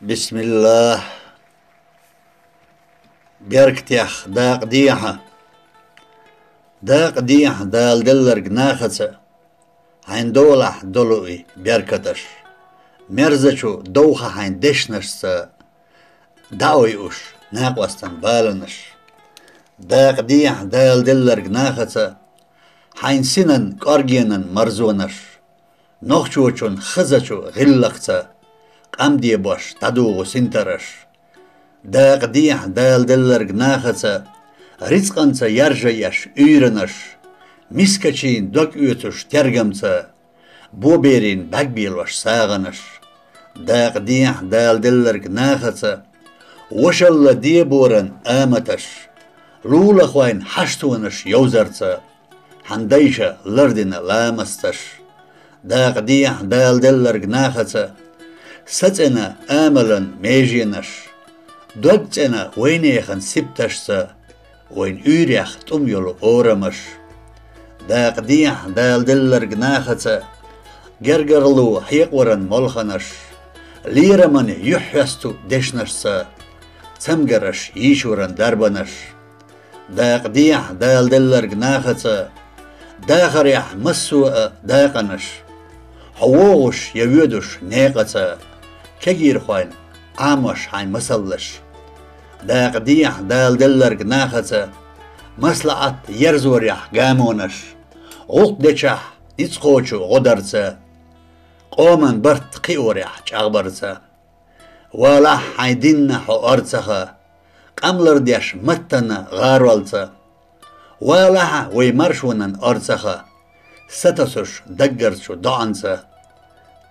بسم الله. بيركتيخ داق ديحة داق ديح دال دلرق ناخسة هين دولح دلوئي بيركتش مرزچو دوخة هين دشنش داويوش ناقوستن بالنش داق ديح دال دلرق ناخسة هين سنن قرگينن مرزونش نوخچوچون خزچو غلقسة قام دي باش تدوغو سنترش داق ديح دال دلرق ناخسة رزقنسا يرجيش ايرنش مسكچين دوك اوتش ترگمسا بوبيرين بقبيلوش ساغنش داق ديح دال دلرق ناخسة وشل دي بورن آمتش لولا خوين حشتونش يوزرسا حنديشة لردن لامستش داق ديح دال دلرق ناخسة ستنا آملا ميجينش دوجتنا وينيخن سبتشسا وين اوريخ تميلو اورمش داق ديح دال دلرق ناخسة جرجرلو حيقورن ملخنش ليرمن يحيستو دشنشسا تمجرش يشورن دربنش داق ديح دال دلرق ناخسة داخر يح مسوء داقنش حووغش يويدوش نيقسا كجير خوين عاموش هاي مسلش داق ديح دال دلرق ناخسة مسلعت يرزور يح قامونش غلط ديشح نتسقوچو غدرسا قومن برت قيور يح چاغبرسا ولا هاي ديننا حو ارسخا قملر ديش متنا غارولسا ولا ويمرشونن ارسخا ستسوش دقرشو دعنسا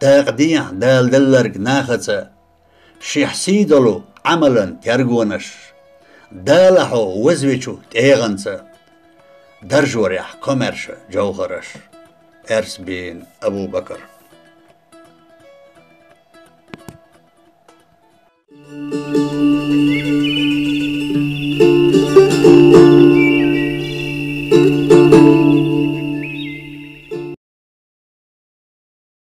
داق ديح دال دلرق ناخسة شيح سيدلو عملا ترگونش دالحو وزوچو تيغنسا درجور يح كومرش جوهرش ارس بين ابو بكر